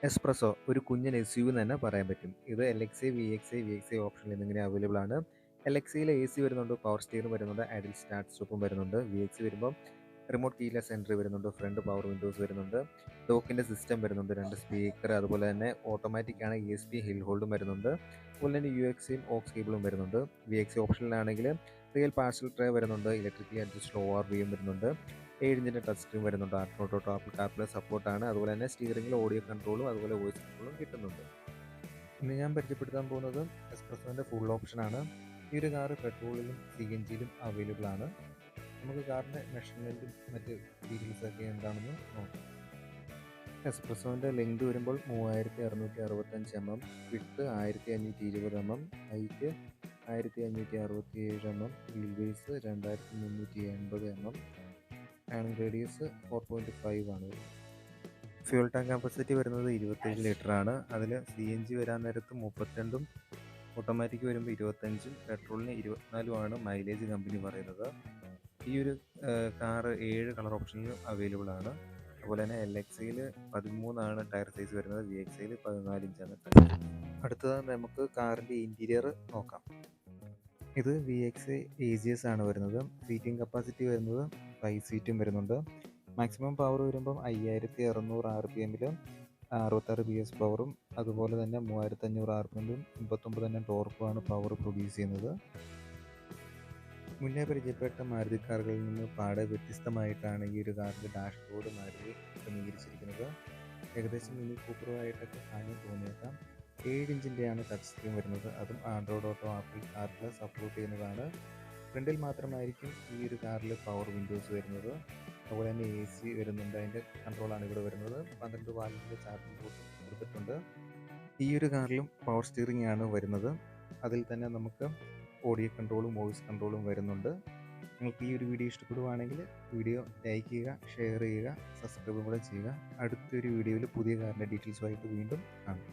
Espresso ഒരു കുഞ്ഞൻ S U എന്ന് തന്നെ പറയാൻ പറ്റും. ഇത് L X I, V X I, V X I ഓപ്ഷനിൽ എന്നിങ്ങനെ അവൈലബിൾ ആണ്. എൽ എക്സ് ഐയിൽ എ സി വരുന്നുണ്ട്, പവർ സ്റ്റിയറിംഗ് വരുന്നുണ്ട്, ഐഡിൽ സ്റ്റാർട്ട് സ്റ്റോപ്പും വരുന്നുണ്ട്. വി എക്സ് വരുമ്പോൾ റിമോട്ട് കീലെസ് എൻട്രി വരുന്നുണ്ട്, ഫ്രണ്ട് പവർ വിൻഡോസ് വരുന്നുണ്ട്, ഡോക്കിൻ്റെ സിസ്റ്റം വരുന്നുണ്ട്, 2 സ്പീക്കർ, അതുപോലെ തന്നെ ഓട്ടോമാറ്റിക് ആണ് ഇ എസ് പി ഹിൽ ഹോൾഡും വരുന്നുണ്ട്. അതുപോലെ തന്നെ യു എക്സിയും ഓക്സ് കേബിളും വരുന്നുണ്ട്. വി എക്സ് ഓപ്ഷനിലാണെങ്കിൽ റിയൽ പാർസൽ ട്രേ വരുന്നുണ്ട്, ഇലക്ട്രിക്കലി അഡ്ജസ്റ്റ് ഒ ആർ വിയും വരുന്നുണ്ട്, 7 ഇഞ്ചിൻ്റെ ടച്ച് സ്ക്രീൻ വരുന്നുണ്ട്, ആർട്ട് ആപ്പിൾ കാർപ്ലേ സപ്പോർട്ടാണ്. അതുപോലെ തന്നെ സ്റ്റിയറിംഗിൽ ഓഡിയോ കൺട്രോളും അതുപോലെ വോയിസ് കൺട്രോളും കിട്ടുന്നുണ്ട്. ഇന്ന് ഞാൻ പരിചയപ്പെടുത്താൻ പോകുന്നത് എസ്പ്രസോൻ്റെ ഫുൾ ഓപ്ഷനാണ്. ഈ ഒരു കാറ് പെട്രോളിലും സി എൻ ജിയിലും അവൈലബിൾ ആണ്. നമുക്ക് കാറിൻ്റെ മെഷർമെൻറ്റും മറ്റ് ഡീറ്റെയിൽസൊക്കെ എന്താണെന്ന് നോക്കാം. എസ്പ്രസോൻ്റെ ലെങ്ത് വരുമ്പോൾ 3665 mm, width 1520 mm, height 1567 mm, wheel base 2380 mm, turning radius 4.5 ആണ്. ഫ്യൂൽ ടാങ്ക് കപ്പാസിറ്റി വരുന്നത് 27 ലിറ്റർ ആണ്. അതിൽ സി എൻ ജി വരാൻ നേരത്ത് 32ഉം ഓട്ടോമാറ്റിക് വരുമ്പോൾ 25ഉം പെട്രോളിന് 24ഉമാണ് മൈലേജ് കമ്പനി പറയുന്നത്. ഈ ഒരു കാറ് 7 കളർ ഓപ്ഷനിൽ അവൈലബിൾ ആണ്. അതുപോലെ തന്നെ എൽ എക്സ് ഐയിൽ 13ആണ് ടയർ സൈസ് വരുന്നത്, വി എക്സ് ഐയിൽ 14 ഇഞ്ചാണ് ടയർ. അടുത്തത് നമുക്ക് കാറിൻ്റെ ഇൻറ്റീരിയർ നോക്കാം. ഇത് V X A G S ആണ് വരുന്നത്. സീറ്റിംഗ് കപ്പാസിറ്റി വരുന്നത് 5 സീറ്റും വരുന്നുണ്ട്. മാക്സിമം പവർ വരുമ്പം 5600 ആർ പി എമ്മിൽ 66 ബി എസ് പവറും അതുപോലെ തന്നെ 3500 ആർ പി എമ്മിലും 89 തന്നെ ടോർക്കുമാണ് പവർ പ്രൊഡ്യൂസ് ചെയ്യുന്നത്. മുന്നേ പരിചയപ്പെട്ട മാരുതി കാറുകളിൽ നിന്ന് പാടെ വ്യത്യസ്തമായിട്ടാണ് ഈ ഒരു കാറിൻ്റെ ഡാഷ്ബോർഡ് മാരുതി ക്രമീകരിച്ചിരിക്കുന്നത്. ഏകദേശം മിനി കൂപ്പറുമായിട്ടൊക്കെ സാമ്യം തോന്നിയേക്കാം. 7 ഇഞ്ചിൻ്റെയാണ് ടച്ച് സ്ക്രീൻ വരുന്നത്. അതും Android auto, apple CarPlay support ചെയ്യുന്നതാണ്. ഫ്രണ്ടിൽ മാത്രമായിരിക്കും ഈ ഒരു കാറിൽ പവർ വിൻഡോസ് വരുന്നത്. അതുപോലെ തന്നെ എ സി വരുന്നുണ്ട്, അതിൻ്റെ കൺട്രോളാണ് ഇവിടെ വരുന്നത്. 12 വാൽവിൻ്റെ ചാർജിംഗ് പോർട്ടും കൊടുത്തിട്ടുണ്ട്. ഈ ഒരു കാറിലും പവർ സ്റ്റിയറിംഗ് ആണ് വരുന്നത്. അതിൽ തന്നെ നമുക്ക് ഓഡിയോ കൺട്രോളും വോയിസ് കൺട്രോളും വരുന്നുണ്ട്. നിങ്ങൾക്ക് ഈ ഒരു വീഡിയോ ഇഷ്ടപ്പെടുവാണെങ്കിൽ വീഡിയോ ലൈക്ക് ചെയ്യുക, ഷെയർ ചെയ്യുക, സബ്സ്ക്രൈബും കൂടെ ചെയ്യുക. അടുത്തൊരു വീഡിയോയിൽ പുതിയ കാറിൻ്റെ ഡീറ്റെയിൽസുമായിട്ട് വീണ്ടും കാണാം.